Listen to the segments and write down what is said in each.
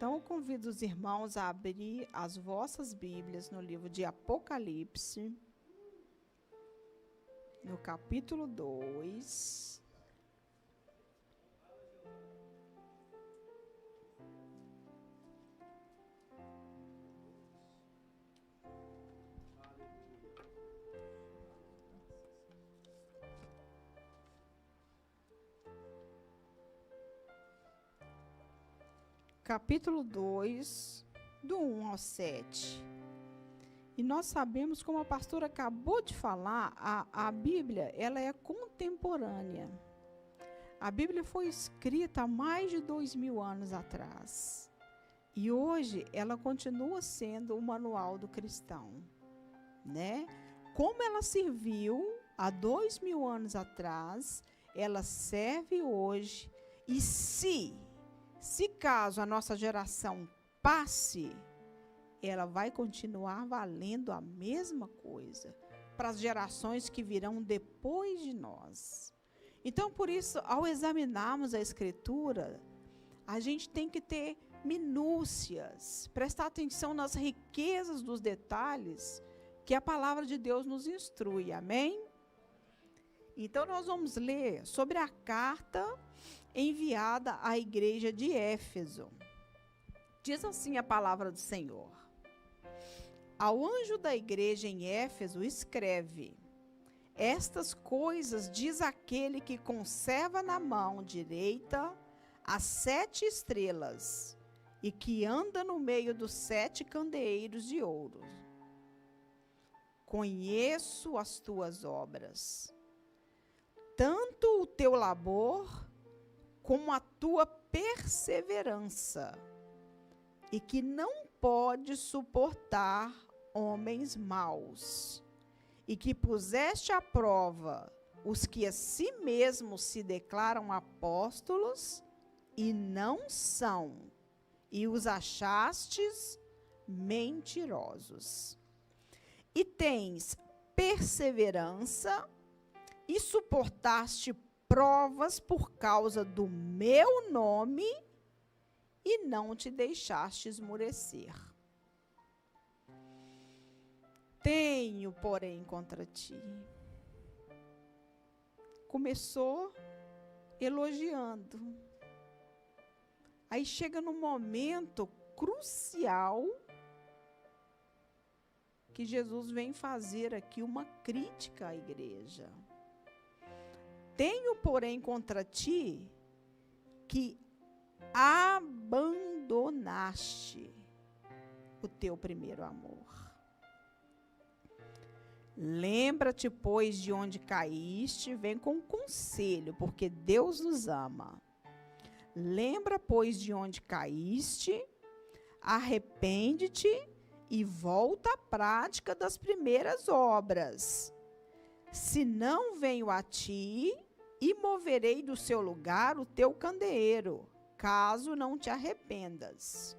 Então, eu convido os irmãos a abrir as vossas Bíblias no livro de Apocalipse, no capítulo 2. Capítulo 2, do 1 ao 7. E nós sabemos, como a pastora acabou de falar, a Bíblia ela é contemporânea. A Bíblia foi escrita há mais de 2000 anos atrás. E hoje ela continua sendo o manual do cristão, né? Como ela serviu há 2000 anos atrás, ela serve hoje. E se caso a nossa geração passe, ela vai continuar valendo a mesma coisa para as gerações que virão depois de nós. Então, por isso, ao examinarmos a Escritura, a gente tem que ter minúcias, prestar atenção nas riquezas dos detalhes que a palavra de Deus nos instrui, amém? Então, nós vamos ler sobre a carta enviada à igreja de Éfeso. Diz assim a palavra do Senhor: ao anjo da igreja em Éfeso escreve: estas coisas diz aquele que conserva na mão direita as 7 estrelas e que anda no meio dos 7 candeeiros de ouro. Conheço as tuas obras, tanto o teu labor como a tua perseverança, e que não pode suportar homens maus, e que puseste à prova os que a si mesmos se declaram apóstolos e não são, e os achastes mentirosos. E tens perseverança e suportaste provas por causa do meu nome e não te deixaste esmurecer. Tenho, porém, contra ti. Começou elogiando. Aí chega num momento crucial que Jesus vem fazer aqui uma crítica à igreja. Tenho, porém, contra ti que abandonaste o teu primeiro amor. Lembra-te, pois, de onde caíste, vem com conselho, porque Deus nos ama. Lembra, pois, de onde caíste, arrepende-te e volta à prática das primeiras obras. Se não venho a ti, e moverei do seu lugar o teu candeeiro, caso não te arrependas.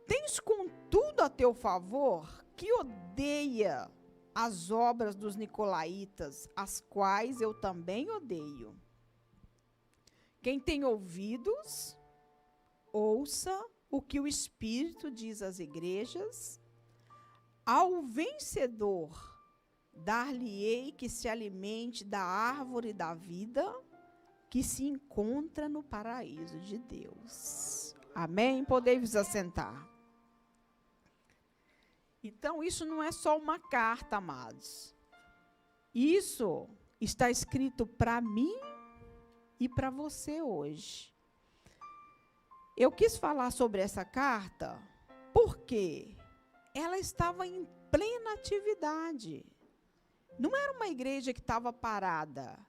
Tens, contudo, a teu favor, que odeia as obras dos nicolaítas, as quais eu também odeio. Quem tem ouvidos, ouça o que o Espírito diz às igrejas. Ao vencedor, dar-lhe-ei que se alimente da árvore da vida, que se encontra no paraíso de Deus. Amém? Podei-vos assentar. Então, isso não é só uma carta, amados. Isso está escrito para mim e para você hoje. Eu quis falar sobre essa carta porque ela estava em plena atividade. Não era uma igreja que estava parada.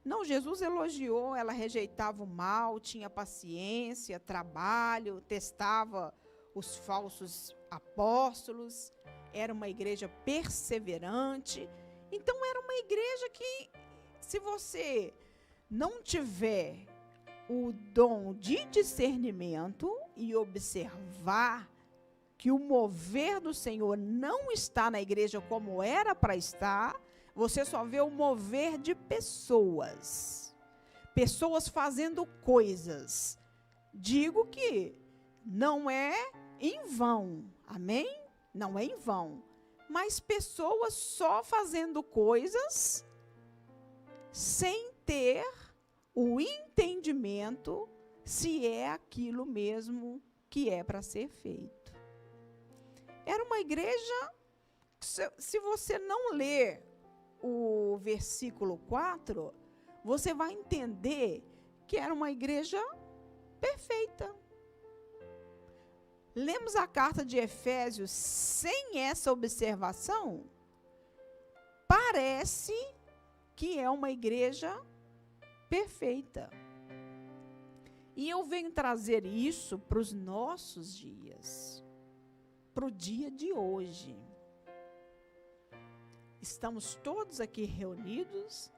Não, Jesus elogiou, ela rejeitava o mal, tinha paciência, trabalho, testava os falsos apóstolos, era uma igreja perseverante. Então, era uma igreja que, se você não tiver o dom de discernimento e observar que o mover do Senhor não está na igreja como era para estar, você só vê o mover de pessoas. Pessoas fazendo coisas, digo que não é em vão, amém? Não é em vão. Mas pessoas só fazendo coisas sem ter o entendimento se é aquilo mesmo que é para ser feito. Era uma igreja, se você não ler o versículo 4, você vai entender que era uma igreja perfeita. Lemos a carta de Efésios sem essa observação, parece que é uma igreja perfeita. E eu venho trazer isso para os nossos dias, para o dia de hoje. Estamos todos aqui reunidos.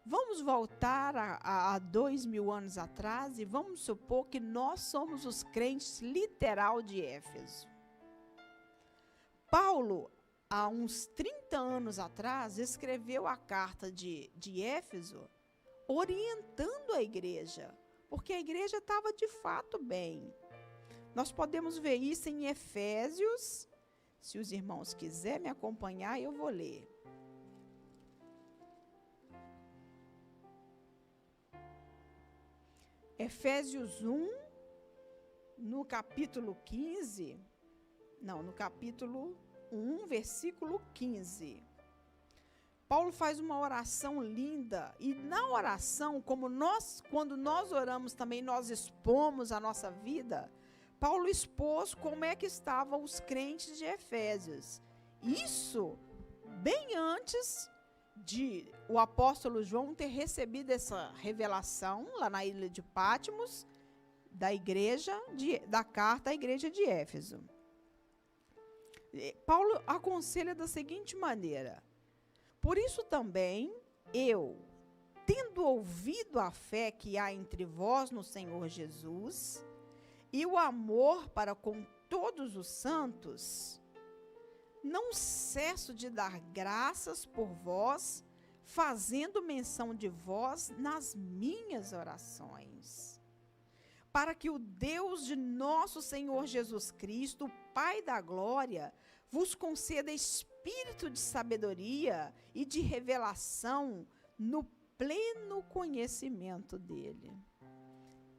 Vamos voltar a 2000 anos atrás e vamos supor que nós somos os crentes literal de Éfeso. Paulo, há uns 30 anos atrás, escreveu a carta de Éfeso, orientando a igreja, porque a igreja estava de fato bem. Nós podemos ver isso em Efésios. Se os irmãos quiserem me acompanhar, eu vou ler. Efésios 1, no capítulo 1, versículo 15. Paulo faz uma oração linda, e na oração, quando nós oramos também, nós expomos a nossa vida. Paulo expôs como é que estavam os crentes de Efésios. Isso bem antes de o apóstolo João ter recebido essa revelação lá na ilha de Patmos, da carta à igreja de Éfeso. Paulo aconselha da seguinte maneira: por isso também eu, tendo ouvido a fé que há entre vós no Senhor Jesus, e o amor para com todos os santos, não cesso de dar graças por vós, fazendo menção de vós nas minhas orações, para que o Deus de nosso Senhor Jesus Cristo, Pai da glória, vos conceda espírito de sabedoria e de revelação no pleno conhecimento dele.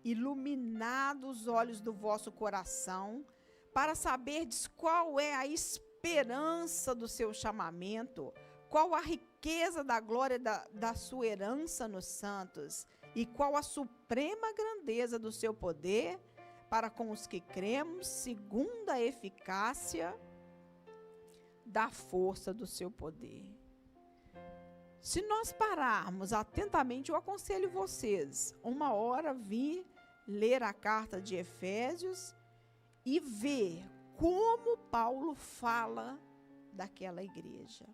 Iluminados os olhos do vosso coração, para saberdes qual é a esperança do seu chamamento, qual a riqueza da glória da sua herança nos santos, e qual a suprema grandeza do seu poder para com os que cremos, segundo a eficácia da força do seu poder. Se nós pararmos atentamente, eu aconselho vocês, uma hora vir ler a carta de Efésios e ver como Paulo fala daquela igreja.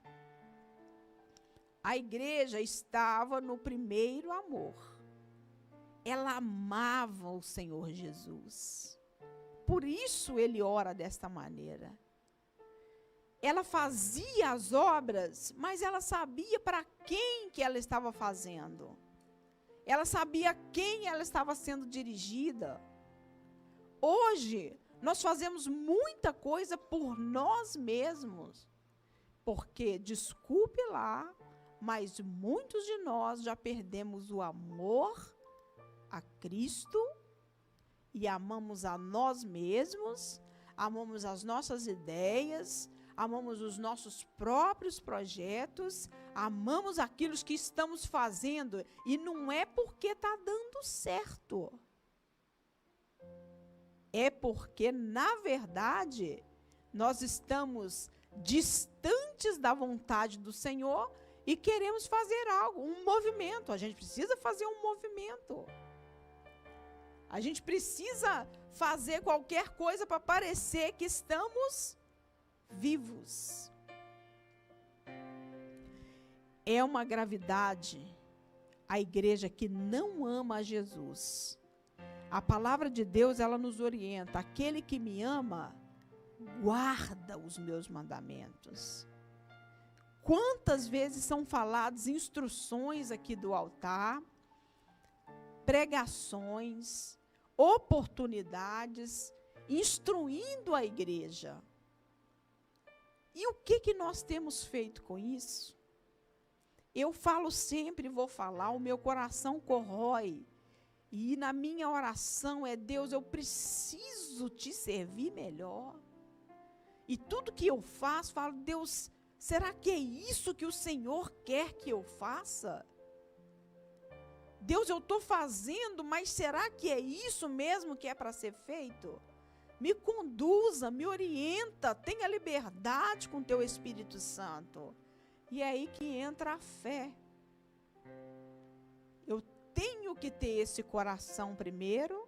A igreja estava no primeiro amor. Ela amava o Senhor Jesus. Por isso ele ora desta maneira. Ela fazia as obras, mas ela sabia para quem que ela estava fazendo. Ela sabia a quem ela estava sendo dirigida. Hoje, nós fazemos muita coisa por nós mesmos. Porque, desculpe lá, mas muitos de nós já perdemos o amor a Cristo e amamos a nós mesmos, amamos as nossas ideias, amamos os nossos próprios projetos, amamos aquilo que estamos fazendo, e não é porque está dando certo. É porque, na verdade, nós estamos distantes da vontade do Senhor e queremos fazer algo, um movimento. A gente precisa fazer um movimento. A gente precisa fazer qualquer coisa para parecer que estamos vivos. É uma gravidade a igreja que não ama a Jesus. A palavra de Deus, ela nos orienta: aquele que me ama, guarda os meus mandamentos. Quantas vezes são faladas instruções aqui do altar, pregações, oportunidades, instruindo a igreja. E o que nós temos feito com isso? Eu falo sempre, vou falar, o meu coração corrói. E na minha oração é: Deus, eu preciso te servir melhor. E tudo que eu faço, falo: Deus, será que é isso que o Senhor quer que eu faça? Deus, eu estou fazendo, mas será que é isso mesmo que é para ser feito? Me conduza, me orienta, tenha liberdade com o teu Espírito Santo. E é aí que entra a fé. Eu tenho que ter esse coração primeiro,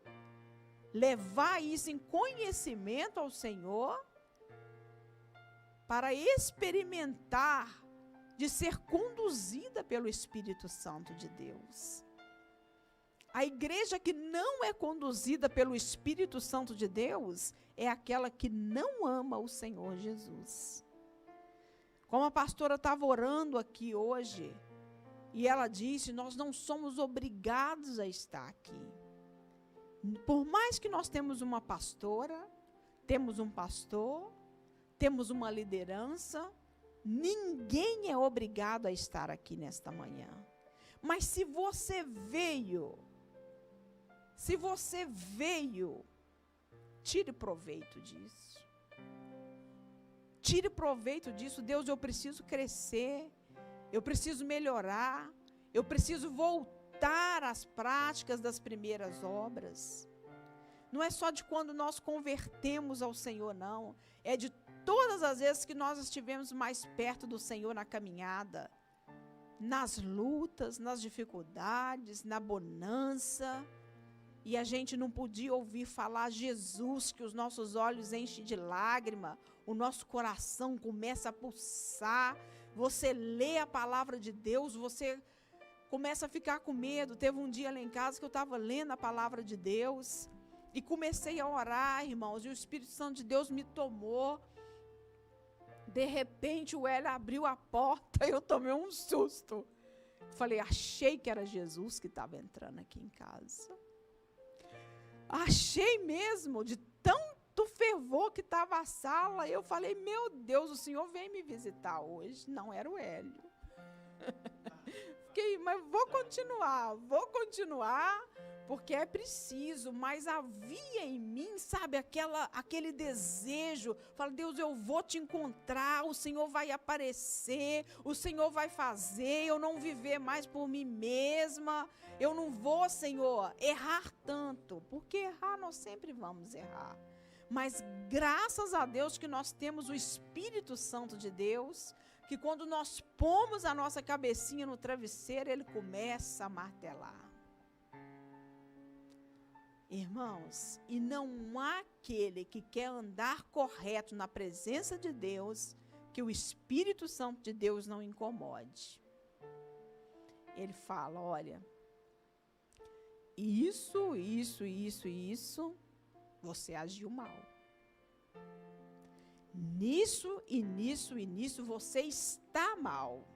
levar isso em conhecimento ao Senhor, para experimentar de ser conduzida pelo Espírito Santo de Deus. A igreja que não é conduzida pelo Espírito Santo de Deus é aquela que não ama o Senhor Jesus. Como a pastora estava orando aqui hoje, e ela disse: nós não somos obrigados a estar aqui. Por mais que nós temos uma pastora, temos um pastor, temos uma liderança, ninguém é obrigado a estar aqui nesta manhã. Mas se você veio, tire proveito disso. Tire proveito disso. Deus, eu preciso crescer, eu preciso melhorar, eu preciso voltar às práticas das primeiras obras. Não é só de quando nós convertemos ao Senhor, não. É de todas as vezes que nós estivemos mais perto do Senhor na caminhada, nas lutas, nas dificuldades, na bonança. E a gente não podia ouvir falar Jesus, que os nossos olhos enchem de lágrima, o nosso coração começa a pulsar. Você lê a palavra de Deus, você começa a ficar com medo. Teve um dia lá em casa que eu estava lendo a palavra de Deus e comecei a orar, irmãos, e o Espírito Santo de Deus me tomou. De repente o Hélio abriu a porta e eu tomei um susto. Falei: achei que era Jesus que estava entrando aqui em casa. Achei mesmo, de tanto fervor que estava a sala. Eu falei: meu Deus, o Senhor vem me visitar hoje. Não era o Hélio. Fiquei, mas vou continuar, porque é preciso. Mas havia em mim, sabe, aquele desejo. Fala: Deus, eu vou te encontrar, o Senhor vai aparecer, o Senhor vai fazer, eu não viver mais por mim mesma. Eu não vou, Senhor, errar tanto, porque errar nós sempre vamos errar. Mas graças a Deus que nós temos o Espírito Santo de Deus, que quando nós pomos a nossa cabecinha no travesseiro, ele começa a martelar. Irmãos, e não há aquele que quer andar correto na presença de Deus, que o Espírito Santo de Deus não incomode. Ele fala: olha, isso, você agiu mal. Nisso e nisso você está mal.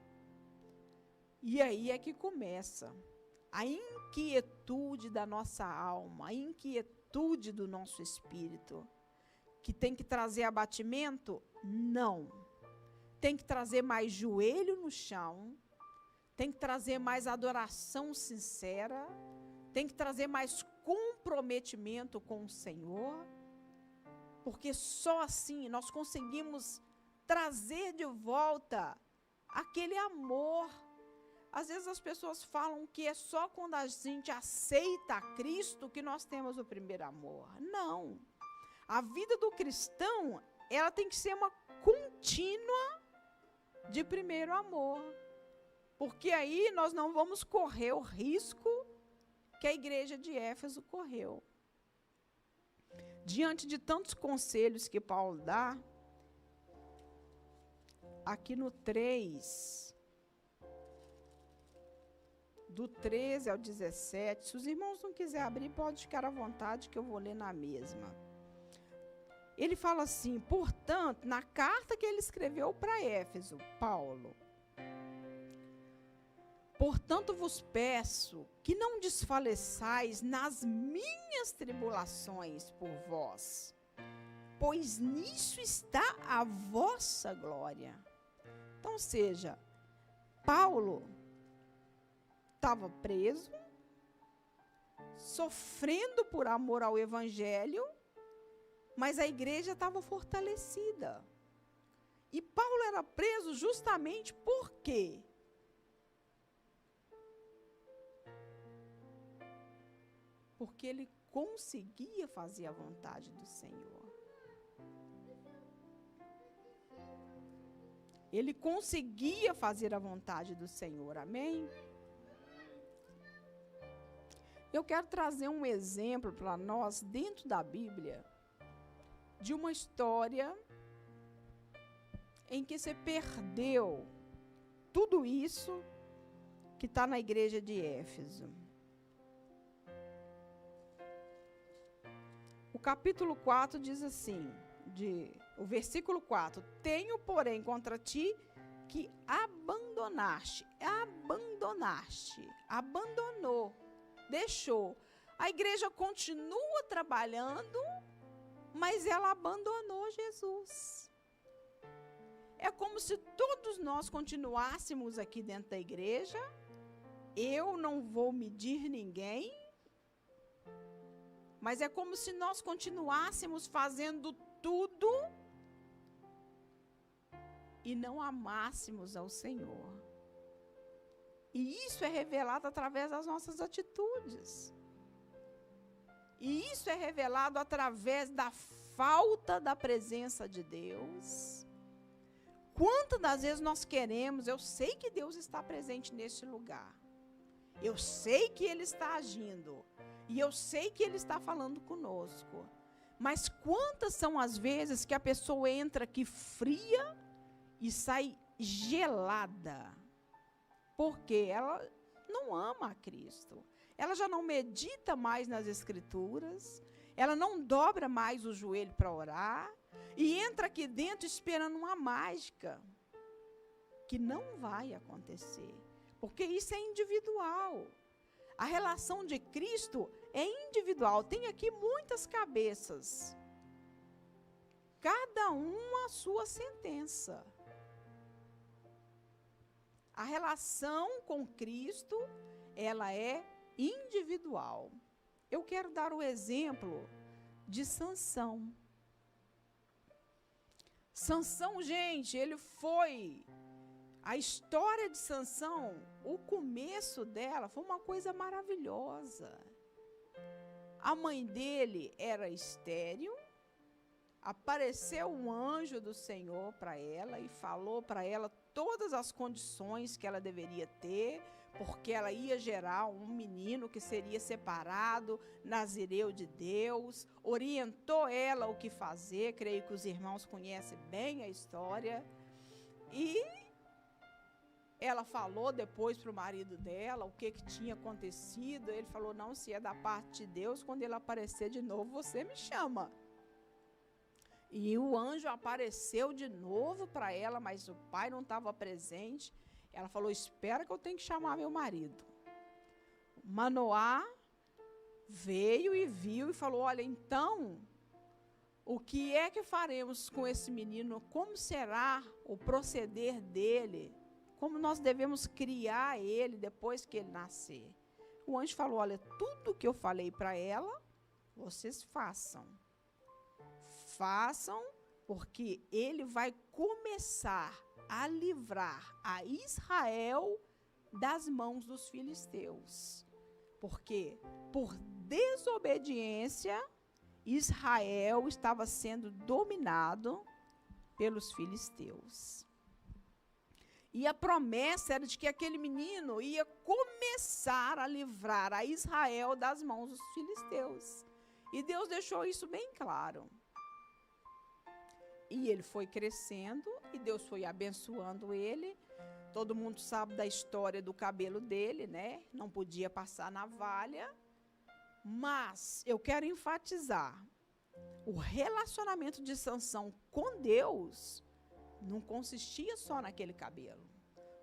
E aí é que começa a inquietude da nossa alma, a inquietude do nosso espírito. Que tem que trazer abatimento? Não. Tem que trazer mais joelho no chão, tem que trazer mais adoração sincera, tem que trazer mais comprometimento com o Senhor, porque só assim nós conseguimos trazer de volta aquele amor. Às vezes as pessoas falam que é só quando a gente aceita a Cristo que nós temos o primeiro amor. Não. A vida do cristão, ela tem que ser uma contínua de primeiro amor. Porque aí nós não vamos correr o risco que a igreja de Éfeso correu. Diante de tantos conselhos que Paulo dá, aqui no 3, do 13 ao 17, se os irmãos não quiserem abrir, pode ficar à vontade que eu vou ler na mesma. Ele fala assim: portanto, na carta que ele escreveu para Éfeso, Paulo, Portanto vos peço que não desfaleçais nas minhas tribulações por vós, pois nisso está a vossa glória. Então, seja, Paulo estava preso, sofrendo por amor ao evangelho, mas a igreja estava fortalecida. E Paulo era preso justamente por quê? Porque ele conseguia fazer a vontade do Senhor. Ele conseguia fazer a vontade do Senhor, amém? Eu quero trazer um exemplo para nós, dentro da Bíblia, de uma história em que você perdeu tudo isso que está na igreja de Éfeso. O capítulo 4 diz assim, o versículo 4, tenho, porém, contra ti que abandonou, deixou. A igreja continua trabalhando, mas ela abandonou Jesus. É como se todos nós continuássemos aqui dentro da igreja, eu não vou medir ninguém, mas é como se nós continuássemos fazendo tudo e não amássemos ao Senhor. E isso é revelado através das nossas atitudes. E isso é revelado através da falta da presença de Deus. Quantas das vezes nós queremos, eu sei que Deus está presente neste lugar. Eu sei que Ele está agindo. E eu sei que Ele está falando conosco. Mas quantas são as vezes que a pessoa entra aqui fria e sai gelada? Porque ela não ama a Cristo. Ela já não medita mais nas Escrituras. Ela não dobra mais o joelho para orar. E entra aqui dentro esperando uma mágica. Que não vai acontecer. Porque isso é individual. A relação de Cristo é individual. Tem aqui muitas cabeças. Cada uma a sua sentença. A relação com Cristo, ela é individual. Eu quero dar o exemplo de Sansão. Sansão, gente, ele foi... A história de Sansão, o começo dela foi uma coisa maravilhosa. A mãe dele era estéril, apareceu um anjo do Senhor para ela e falou para ela todas as condições que ela deveria ter, porque ela ia gerar um menino que seria separado, nazireu de Deus, orientou ela o que fazer, creio que os irmãos conhecem bem a história, e ela falou depois para o marido dela o que tinha acontecido. Ele falou, não, se é da parte de Deus, quando ele aparecer de novo, você me chama. E o anjo apareceu de novo para ela, mas o pai não estava presente. Ela falou, espera que eu tenho que chamar meu marido. Manoá veio e viu e falou, olha, então, o que é que faremos com esse menino? Como será o proceder dele? Como nós devemos criar ele depois que ele nascer? O anjo falou, olha, tudo que eu falei para ela, vocês façam. Façam, porque ele vai começar a livrar a Israel das mãos dos filisteus. Porque, por desobediência, Israel estava sendo dominado pelos filisteus. E a promessa era de que aquele menino ia começar a livrar a Israel das mãos dos filisteus. E Deus deixou isso bem claro. E ele foi crescendo, e Deus foi abençoando ele. Todo mundo sabe da história do cabelo dele, né? Não podia passar navalha. Mas eu quero enfatizar, o relacionamento de Sansão com Deus não consistia só naquele cabelo.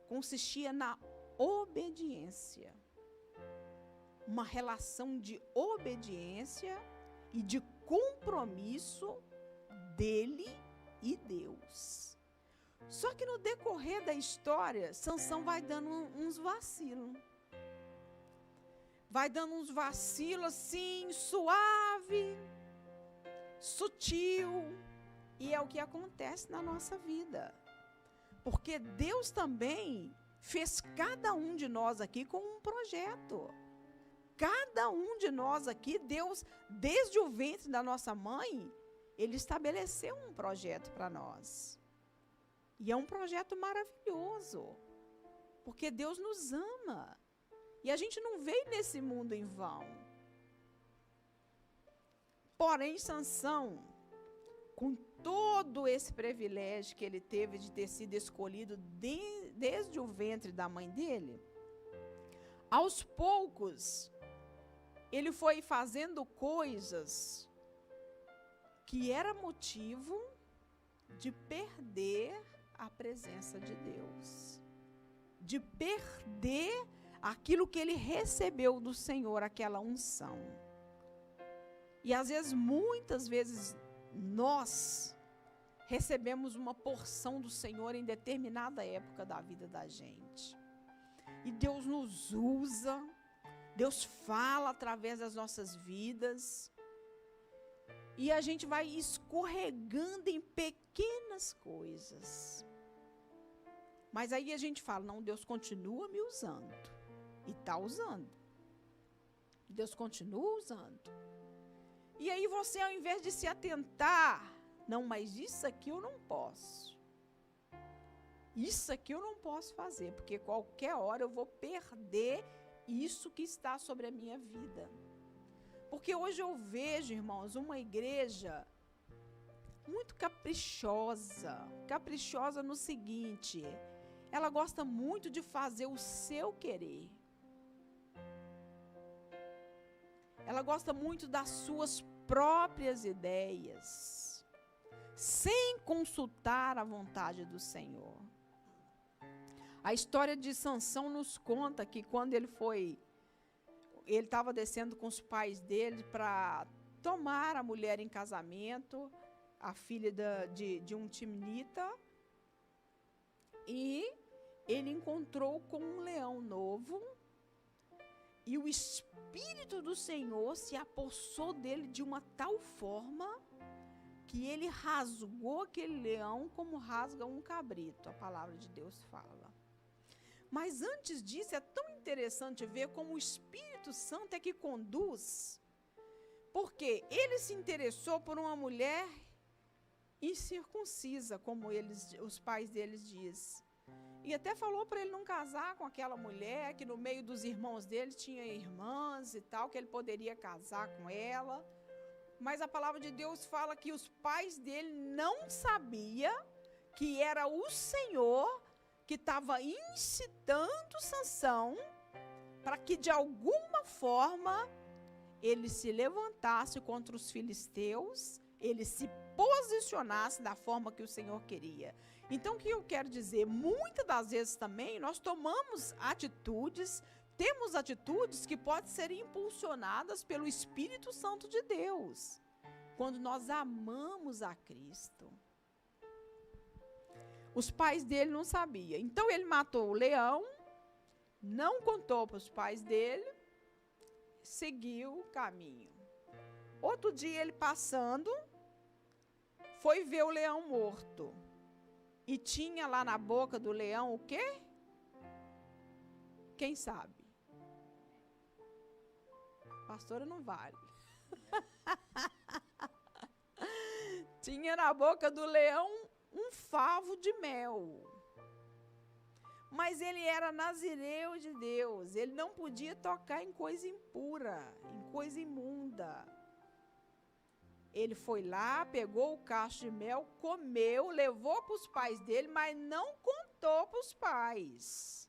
Consistia na obediência. Uma relação de obediência e de compromisso dele e Deus. Só que no decorrer da história, Sansão vai dando uns vacilos. Vai dando uns vacilos assim, suave, sutil. E é o que acontece na nossa vida. Porque Deus também fez cada um de nós aqui com um projeto. Cada um de nós aqui, Deus, desde o ventre da nossa mãe, Ele estabeleceu um projeto para nós. E é um projeto maravilhoso. Porque Deus nos ama. E a gente não veio nesse mundo em vão. Porém, Sansão, com todo esse privilégio que ele teve de ter sido escolhido desde o ventre da mãe dele, aos poucos, ele foi fazendo coisas que era motivo de perder a presença de Deus, de perder aquilo que ele recebeu do Senhor, aquela unção. E às vezes, muitas vezes, nós recebemos uma porção do Senhor em determinada época da vida da gente. E Deus nos usa, Deus fala através das nossas vidas. E a gente vai escorregando em pequenas coisas. Mas aí a gente fala, não, Deus continua me usando. E está usando. Deus continua usando. E aí você, ao invés de se atentar, não, mas isso aqui eu não posso. Isso aqui eu não posso fazer, porque qualquer hora eu vou perder isso que está sobre a minha vida. Porque hoje eu vejo, irmãos, uma igreja muito caprichosa. Caprichosa no seguinte, ela gosta muito de fazer o seu querer. Ela gosta muito das suas próprias ideias, sem consultar a vontade do Senhor. A história de Sansão nos conta que quando ele estava descendo com os pais dele para tomar a mulher em casamento, a filha de um timnita, e ele encontrou com um leão novo, e o Espírito do Senhor se apossou dele de uma tal forma que ele rasgou aquele leão como rasga um cabrito, a palavra de Deus fala. Mas antes disso, é tão interessante ver como o Espírito Santo é que conduz, porque ele se interessou por uma mulher incircuncisa, como os pais deles dizem. E até falou para ele não casar com aquela mulher, que no meio dos irmãos dele tinha irmãs e tal, que ele poderia casar com ela. Mas a palavra de Deus fala que os pais dele não sabiam que era o Senhor que estava incitando Sansão para que de alguma forma ele se levantasse contra os filisteus, ele se posicionasse da forma que o Senhor queria. Então, o que eu quero dizer? Muitas das vezes também nós tomamos atitudes, temos atitudes que podem ser impulsionadas pelo Espírito Santo de Deus, quando nós amamos a Cristo. Os pais dele não sabiam. Então, ele matou o leão, não contou para os pais dele, seguiu o caminho. Outro dia, ele passando, foi ver o leão morto. E tinha lá na boca do leão o quê? Quem sabe? Pastora, não vale. Tinha na boca do leão um favo de mel. Mas ele era nazireu de Deus. Ele não podia tocar em coisa impura, em coisa imunda. Ele foi lá, pegou o cacho de mel, comeu, levou para os pais dele, mas não contou para os pais.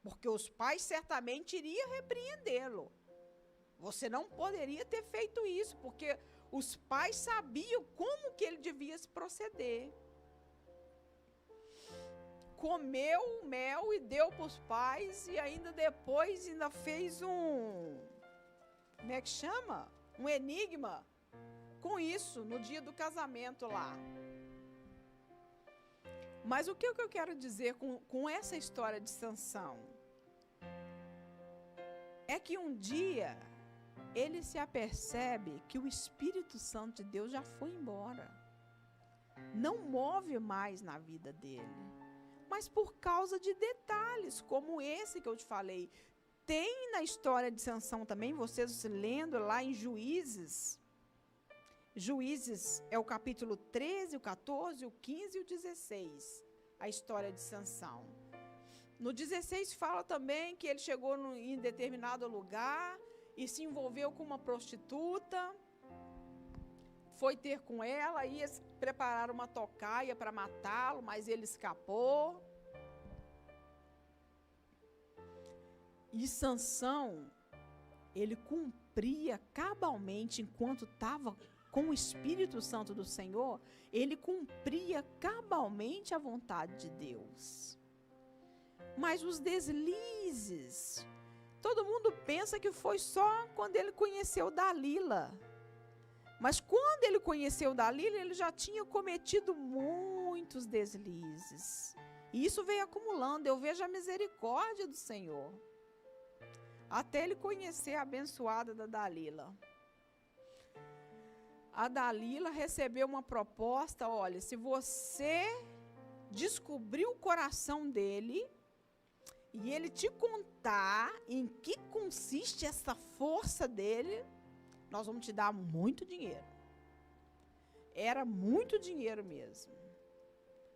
Porque os pais certamente iriam repreendê-lo. Você não poderia ter feito isso, porque os pais sabiam como que ele devia se proceder. comeu o mel e deu para os pais, e ainda depois fez como é que chama? Um enigma com isso, no dia do casamento lá. Mas o que eu quero dizer com essa história de Sansão? É que um dia ele se apercebe que o Espírito Santo de Deus já foi embora. Não move mais na vida dele. Mas por causa de detalhes, como esse que eu te falei. Tem na história de Sansão também, vocês lendo lá em Juízes. Juízes é o capítulo 13, o 14, o 15 e o 16. A história de Sansão. No 16 fala também que ele chegou em determinado lugar e se envolveu com uma prostituta. Foi ter com ela, ia preparar uma tocaia para matá-lo, mas ele escapou. E Sansão, ele cumpria cabalmente, enquanto estava com o Espírito Santo do Senhor, ele cumpria cabalmente a vontade de Deus. Mas os deslizes, todo mundo pensa que foi só quando ele conheceu Dalila. Mas quando ele conheceu Dalila, ele já tinha cometido muitos deslizes. E isso veio acumulando. Eu vejo a misericórdia do Senhor. Até ele conhecer a abençoada da Dalila. A Dalila recebeu uma proposta, olha, se você descobrir o coração dele e ele te contar em que consiste essa força dele, nós vamos te dar muito dinheiro. Era muito dinheiro mesmo.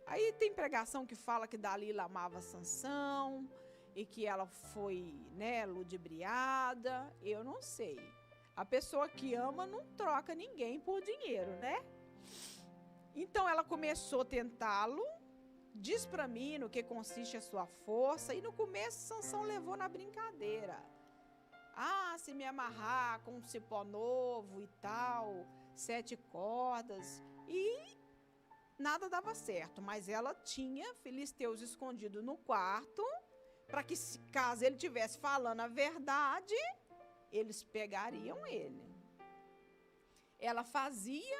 Aí tem pregação que fala que Dalila amava Sansão e que ela foi, ludibriada. Eu não sei. A pessoa que ama não troca ninguém por dinheiro, né? Então ela começou a tentá-lo. Diz para mim no que consiste a sua força. E no começo Sansão levou na brincadeira. Se me amarrar com um cipó novo e tal, 7 cordas. E nada dava certo. Mas ela tinha filisteus escondidos no quarto, para que, caso ele estivesse falando a verdade, eles pegariam ele. Ela fazia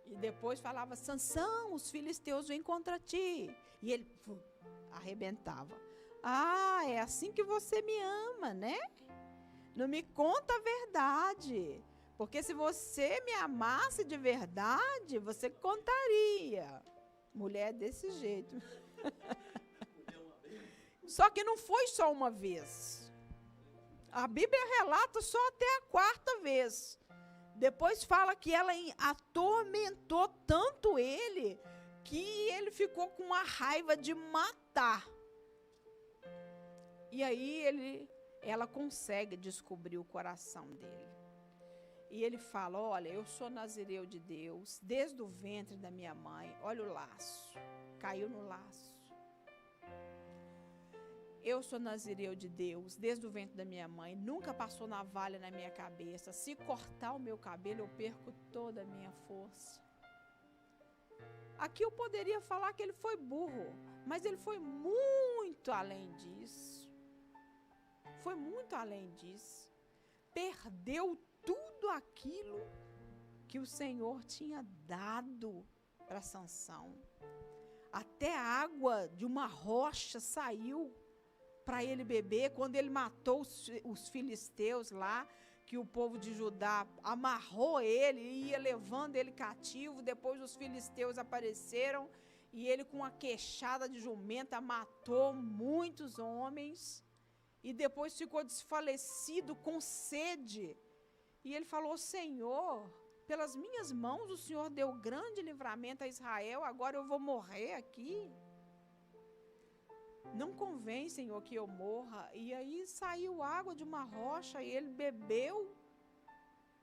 e depois falava: Sansão, os filisteus vêm contra ti. E ele arrebentava. É assim que você me ama, né? Não me conta a verdade. Porque se você me amasse de verdade, você contaria. Mulher desse jeito. Só que não foi só uma vez. A Bíblia relata só até a 4ª vez. Depois fala que ela atormentou tanto ele, que ele ficou com uma raiva de matar. E aí ela consegue descobrir o coração dele. E ele fala: olha, eu sou nazireu de Deus, desde o ventre da minha mãe. Olha o laço, caiu no laço. Eu sou nazireu de Deus, desde o ventre da minha mãe. Nunca passou navalha na minha cabeça. Se cortar o meu cabelo, eu perco toda a minha força. Aqui eu poderia falar que ele foi burro, mas ele foi muito além disso. Foi muito além disso. Perdeu tudo aquilo que o Senhor tinha dado para Sansão. Até a água de uma rocha saiu para ele beber, quando ele matou os filisteus lá, que o povo de Judá amarrou ele e ia levando ele cativo. Depois os filisteus apareceram e ele, com uma queixada de jumenta, matou muitos homens e depois ficou desfalecido com sede. E ele falou: Senhor, pelas minhas mãos o Senhor deu grande livramento a Israel, agora eu vou morrer aqui. Não convém, Senhor, que eu morra. E aí saiu água de uma rocha e ele bebeu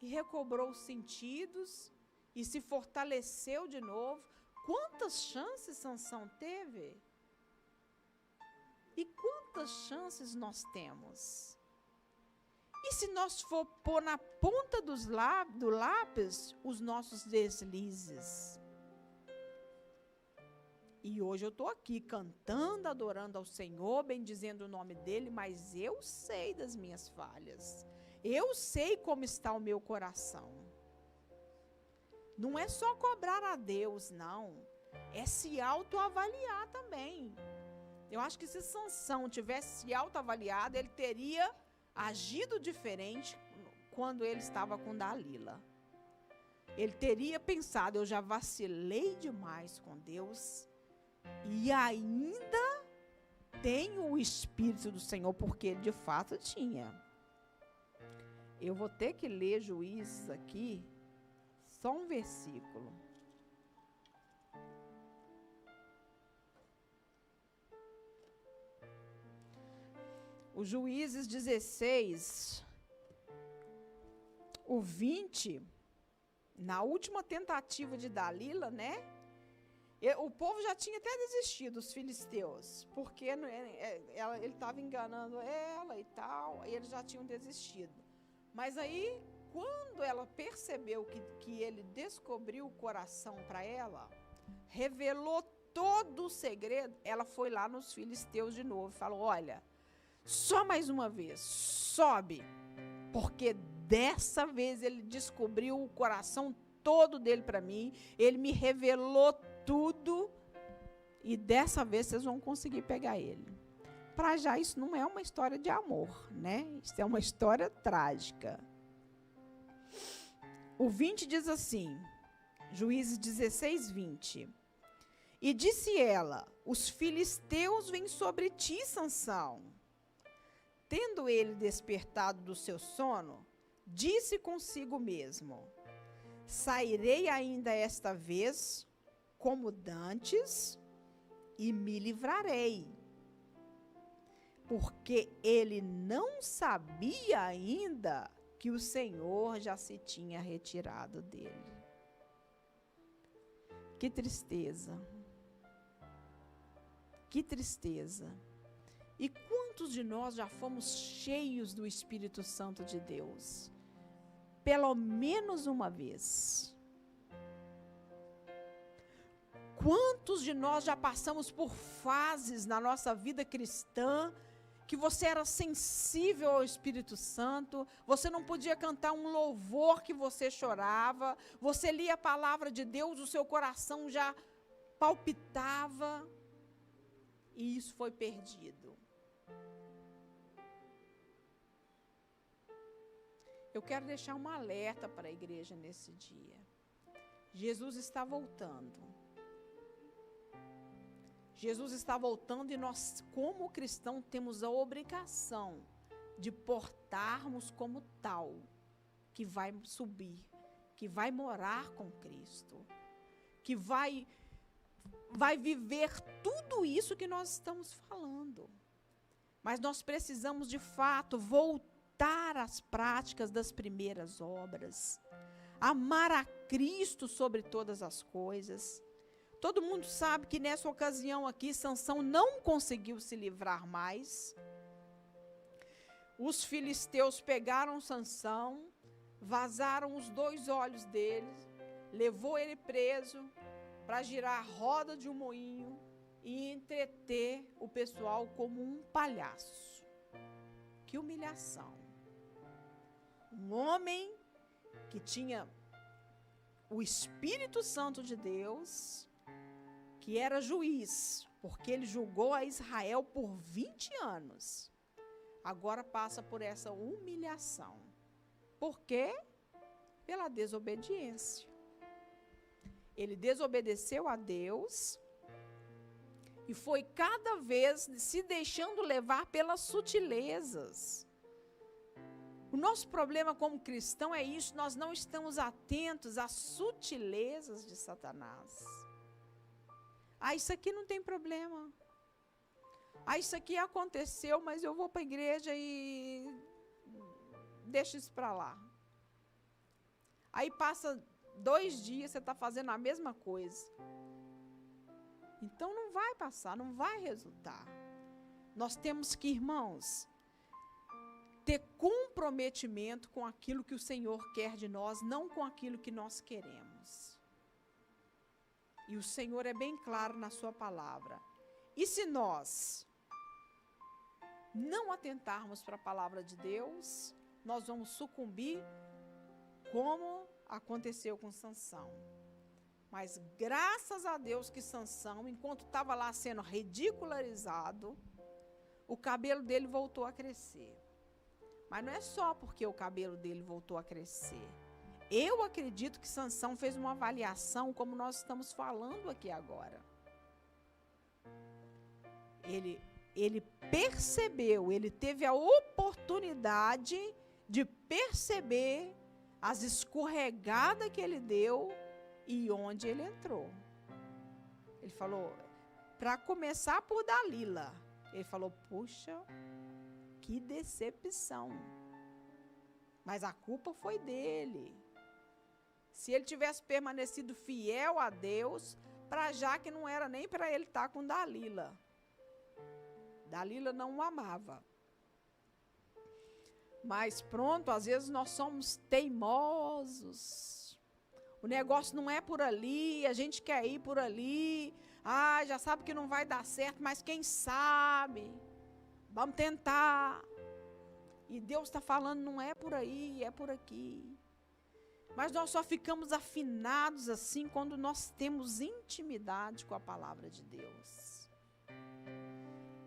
e recobrou os sentidos e se fortaleceu de novo. Quantas chances Sansão teve? E quantas chances nós temos? E se nós for pôr na ponta do lápis os nossos deslizes? E hoje eu estou aqui cantando, adorando ao Senhor, bendizendo o nome dEle, mas eu sei das minhas falhas. Eu sei como está o meu coração. Não é só cobrar a Deus, não. É se autoavaliar também. Eu acho que se Sansão tivesse se autoavaliado, ele teria agido diferente quando ele estava com Dalila. Ele teria pensado, eu já vacilei demais com Deus e ainda tenho o Espírito do Senhor, porque ele de fato tinha. Eu vou ter que ler Juízes aqui, só um versículo. O Juízes 16, o 20, na última tentativa de Dalila, né? O povo já tinha até desistido, os filisteus, porque ele estava enganando ela e tal, e eles já tinham desistido. Mas aí, quando ela percebeu que ele descobriu o coração para ela, revelou todo o segredo, ela foi lá nos filisteus de novo e falou, olha, só mais uma vez, sobe, porque dessa vez ele descobriu o coração todo dele para mim, ele me revelou tudo, e dessa vez vocês vão conseguir pegar ele. Para já, isso não é uma história de amor, né? Isso é uma história trágica. O 20 diz assim, Juízes 16, 20. E disse ela, os filisteus vêm sobre ti, Sansão. Tendo ele despertado do seu sono, disse consigo mesmo, sairei ainda esta vez, como dantes, e me livrarei. Porque ele não sabia ainda que o Senhor já se tinha retirado dele. Que tristeza. Que tristeza. E quantos de nós já fomos cheios do Espírito Santo de Deus? Pelo menos uma vez. Quantos de nós já passamos por fases na nossa vida cristã que você era sensível ao Espírito Santo, você não podia cantar um louvor que você chorava, você lia a palavra de Deus, o seu coração já palpitava, e isso foi perdido. Eu quero deixar um alerta para a igreja nesse dia. Jesus está voltando. Jesus está voltando e nós, como cristãos, temos a obrigação de portarmos como tal, que vai subir, que vai morar com Cristo, que vai viver tudo isso que nós estamos falando. Mas nós precisamos, de fato, voltar às práticas das primeiras obras, amar a Cristo sobre todas as coisas. Todo mundo sabe que nessa ocasião aqui, Sansão não conseguiu se livrar mais. Os filisteus pegaram Sansão, vazaram os 2 olhos dele, levou ele preso para girar a roda de um moinho e entreter o pessoal como um palhaço. Que humilhação. Um homem que tinha o Espírito Santo de Deus, que era juiz, porque ele julgou a Israel por 20 anos. Agora passa por essa humilhação. Por quê? Pela desobediência. Ele desobedeceu a Deus e foi cada vez se deixando levar pelas sutilezas. O nosso problema como cristão é isso, nós não estamos atentos às sutilezas de Satanás. Isso aqui não tem problema. Isso aqui aconteceu, mas eu vou para a igreja e deixa isso para lá. Aí passa 2 dias, você está fazendo a mesma coisa. Então não vai passar, não vai resultar. Nós temos que, irmãos, ter comprometimento com aquilo que o Senhor quer de nós, não com aquilo que nós queremos. E o Senhor é bem claro na sua palavra. E se nós não atentarmos para a palavra de Deus, nós vamos sucumbir como aconteceu com Sansão. Mas graças a Deus que Sansão, enquanto estava lá sendo ridicularizado, o cabelo dele voltou a crescer. Mas não é só porque o cabelo dele voltou a crescer. Eu acredito que Sansão fez uma avaliação como nós estamos falando aqui agora. Ele percebeu, ele teve a oportunidade de perceber as escorregadas que ele deu e onde ele entrou. Ele falou, para começar por Dalila, ele falou, puxa, que decepção. Mas a culpa foi dele. Se ele tivesse permanecido fiel a Deus, para já que não era nem para ele estar com Dalila. Dalila não o amava. Mas pronto, às vezes nós somos teimosos. O negócio não é por ali, a gente quer ir por ali. Ah, já sabe que não vai dar certo, mas quem sabe? Vamos tentar. E Deus está falando, não é por aí, é por aqui. Mas nós só ficamos afinados assim quando nós temos intimidade com a palavra de Deus.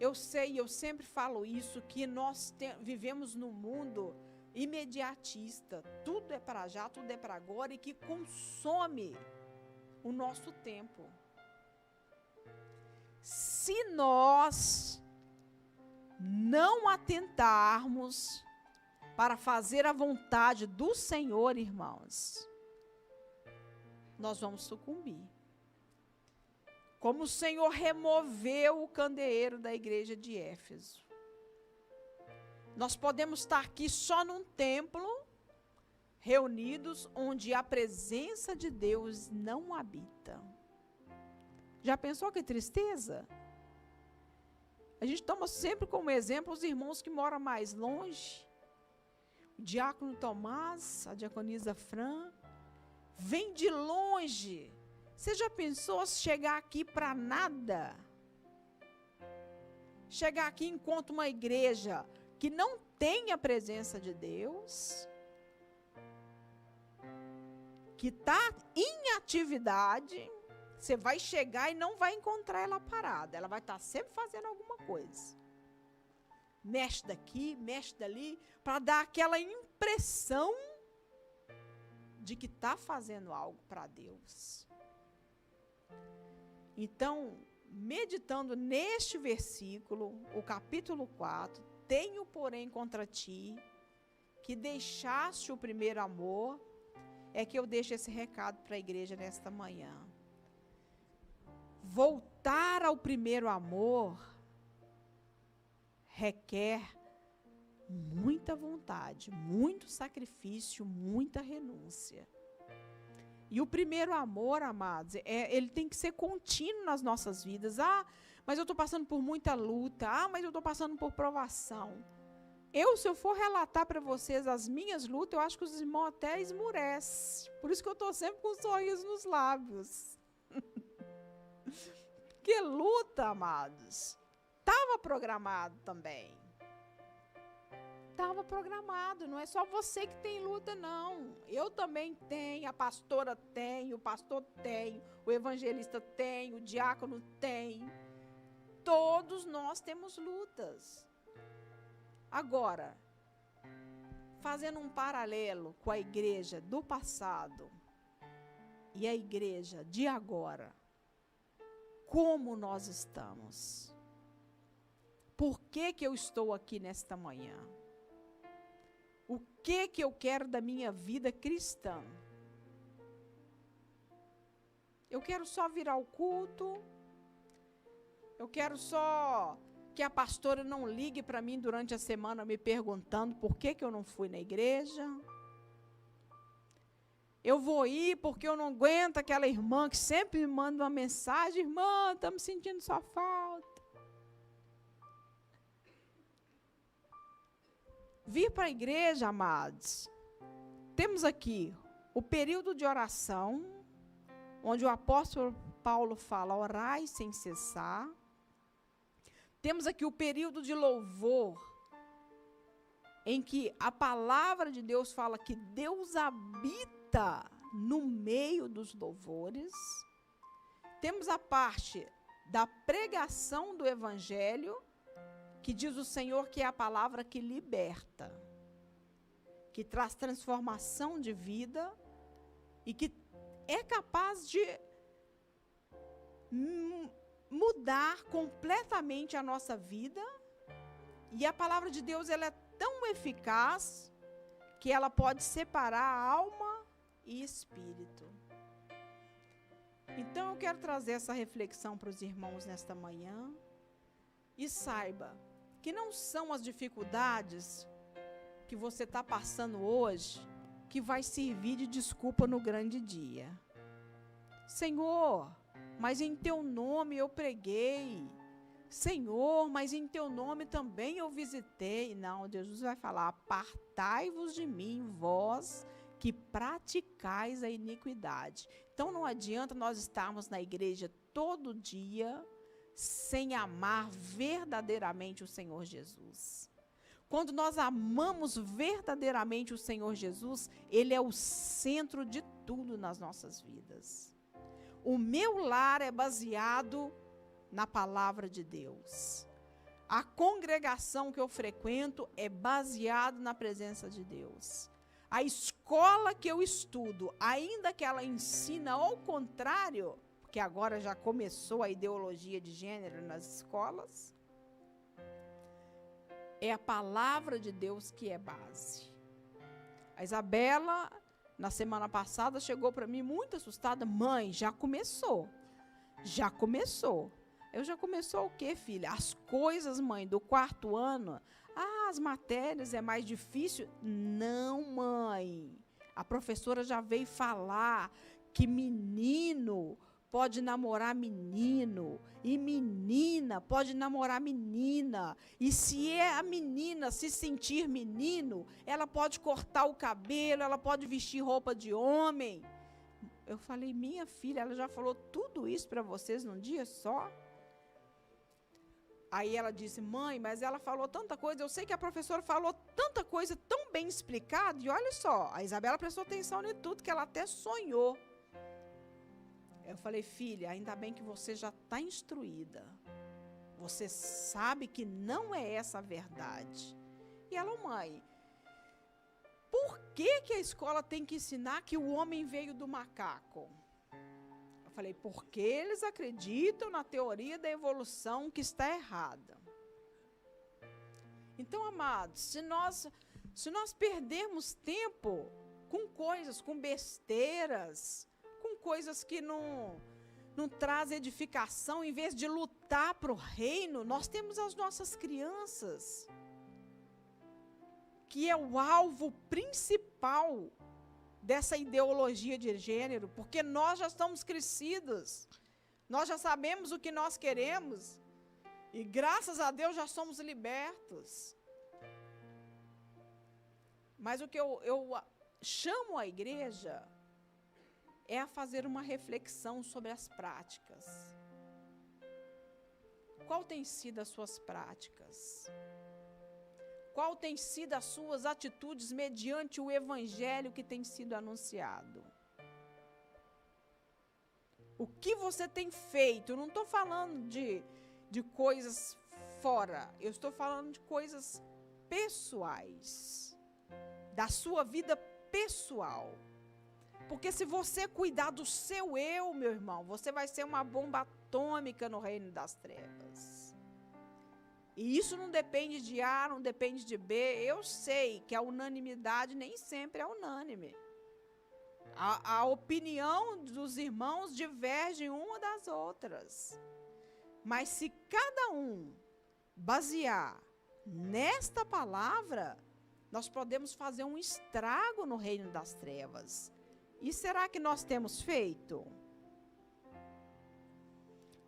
Eu sei, eu sempre falo isso, que nós vivemos num mundo imediatista. Tudo é para já, tudo é para agora e que consome o nosso tempo. Se nós não atentarmos para fazer a vontade do Senhor, irmãos, nós vamos sucumbir. Como o Senhor removeu o candeeiro da igreja de Éfeso. Nós podemos estar aqui só num templo, reunidos, onde a presença de Deus não habita. Já pensou que tristeza? A gente toma sempre como exemplo os irmãos que moram mais longe. O diácono Tomás, a diaconisa Fran, vem de longe. Você já pensou chegar aqui para nada? Chegar aqui enquanto uma igreja que não tem a presença de Deus, que está em atividade, você vai chegar e não vai encontrar ela parada. Ela vai estar sempre fazendo alguma coisa. Mexe daqui, mexe dali, para dar aquela impressão de que está fazendo algo para Deus. Então, meditando neste versículo, o capítulo 4, tenho, porém, contra ti, que deixaste o primeiro amor, é que eu deixo esse recado para a igreja nesta manhã. Voltar ao primeiro amor requer muita vontade, muito sacrifício, muita renúncia. E o primeiro amor, amados, ele tem que ser contínuo nas nossas vidas. Ah, mas eu estou passando por muita luta. Ah, mas eu estou passando por provação. Se eu for relatar para vocês as minhas lutas, eu acho que os irmãos até esmurecem. Por isso que eu estou sempre com um sorriso nos lábios. Que luta, amados. Estava programado também. Estava programado, não é só você que tem luta, não. Eu também tenho, a pastora tem, o pastor tem, o evangelista tem, o diácono tem. Todos nós temos lutas. Agora, fazendo um paralelo com a igreja do passado e a igreja de agora, como nós estamos? Por que eu estou aqui nesta manhã? O que eu quero da minha vida cristã? Eu quero só vir ao culto? Eu quero só que a pastora não ligue para mim durante a semana me perguntando por que eu não fui na igreja? Eu vou ir porque eu não aguento aquela irmã que sempre me manda uma mensagem: irmã, estamos sentindo sua falta. Vir para a igreja, amados, temos aqui o período de oração, onde o apóstolo Paulo fala, orai sem cessar. Temos aqui o período de louvor, em que a palavra de Deus fala que Deus habita no meio dos louvores. Temos a parte da pregação do evangelho, que diz o Senhor que é a palavra que liberta, que traz transformação de vida e que é capaz de mudar completamente a nossa vida. E a palavra de Deus, ela é tão eficaz que ela pode separar alma e espírito. Então eu quero trazer essa reflexão para os irmãos nesta manhã. E saiba que não são as dificuldades que você está passando hoje que vai servir de desculpa no grande dia. Senhor, mas em teu nome eu preguei. Senhor, mas em teu nome também eu visitei. Não, Jesus vai falar, apartai-vos de mim, vós que praticais a iniquidade. Então não adianta nós estarmos na igreja todo dia sem amar verdadeiramente o Senhor Jesus. Quando nós amamos verdadeiramente o Senhor Jesus, Ele é o centro de tudo nas nossas vidas. O meu lar é baseado na palavra de Deus. A congregação que eu frequento é baseada na presença de Deus. A escola que eu estudo, ainda que ela ensina ao contrário, porque agora já começou a ideologia de gênero nas escolas, é a palavra de Deus que é base. A Isabela, na semana passada, chegou para mim muito assustada. Mãe, já começou. Já começou. Eu já começou o quê, filha? As coisas, mãe, do 4º ano. As matérias é mais difícil. Não, mãe. A professora já veio falar que menino pode namorar menino e menina pode namorar menina. E se a menina se sentir menino, ela pode cortar o cabelo, ela pode vestir roupa de homem. Eu falei, minha filha, ela já falou tudo isso para vocês num dia só? Aí ela disse, mãe, mas ela falou tanta coisa, eu sei que a professora falou tanta coisa tão bem explicada, e olha só, a Isabela prestou atenção em tudo, que ela até sonhou. Eu falei, filha, ainda bem que você já está instruída. Você sabe que não é essa a verdade. E ela, mãe, por que a escola tem que ensinar que o homem veio do macaco? Eu falei, porque eles acreditam na teoria da evolução que está errada. Então, amados, se nós perdermos tempo com coisas, com besteiras, com coisas que não trazem edificação, em vez de lutar para o reino, nós temos as nossas crianças, que é o alvo principal dessa ideologia de gênero, porque nós já estamos crescidos, nós já sabemos o que nós queremos, e graças a Deus já somos libertos. Mas o que eu chamo a igreja é a fazer uma reflexão sobre as práticas. Qual tem sido as suas práticas? Qual tem sido as suas atitudes mediante o evangelho que tem sido anunciado? O que você tem feito? Eu não estou falando de coisas fora, eu estou falando de coisas pessoais, da sua vida pessoal. Porque se você cuidar do seu eu, meu irmão, você vai ser uma bomba atômica no reino das trevas. E isso não depende de A, não depende de B. Eu sei que a unanimidade nem sempre é unânime. A opinião dos irmãos diverge uma das outras. Mas se cada um basear nesta palavra, nós podemos fazer um estrago no reino das trevas. E será que nós temos feito?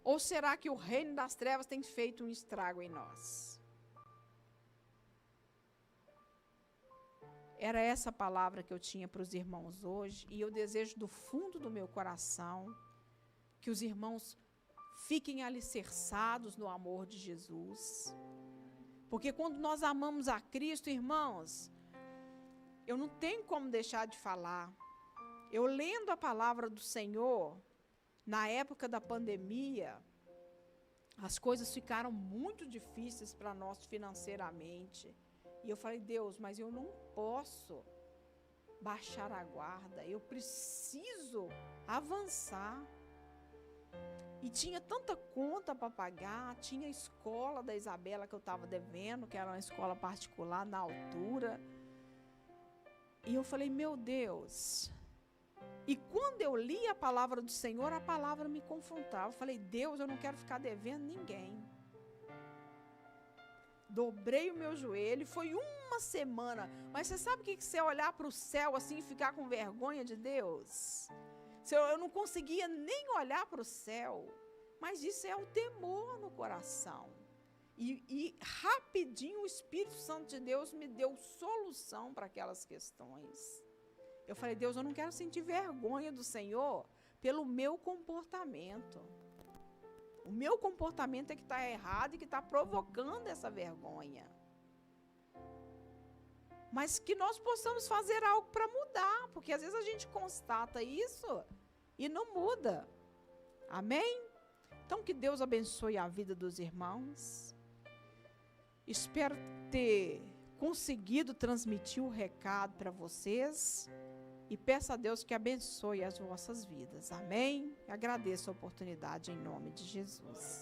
Ou será que o reino das trevas tem feito um estrago em nós? Era essa palavra que eu tinha para os irmãos hoje, e eu desejo do fundo do meu coração que os irmãos fiquem alicerçados no amor de Jesus. Porque quando nós amamos a Cristo, irmãos, eu não tenho como deixar de falar. Eu lendo a palavra do Senhor, na época da pandemia, as coisas ficaram muito difíceis para nós financeiramente. E eu falei, Deus, mas eu não posso baixar a guarda, eu preciso avançar. E tinha tanta conta para pagar, tinha a escola da Isabela que eu estava devendo, que era uma escola particular na altura. E eu falei, meu Deus. E quando eu li a palavra do Senhor, a palavra me confrontava. Eu falei, Deus, eu não quero ficar devendo ninguém. Dobrei o meu joelho, foi uma semana. Mas você sabe o que você olhar para o céu assim e ficar com vergonha de Deus? Eu não conseguia nem olhar para o céu. Mas isso é o temor no coração. E rapidinho o Espírito Santo de Deus me deu solução para aquelas questões. Eu falei, Deus, eu não quero sentir vergonha do Senhor pelo meu comportamento. O meu comportamento é que está errado e que está provocando essa vergonha. Mas que nós possamos fazer algo para mudar, porque às vezes a gente constata isso e não muda. Amém? Então que Deus abençoe a vida dos irmãos. Espero ter conseguido transmitir o recado para vocês. E peço a Deus que abençoe as vossas vidas. Amém? Agradeço a oportunidade em nome de Jesus.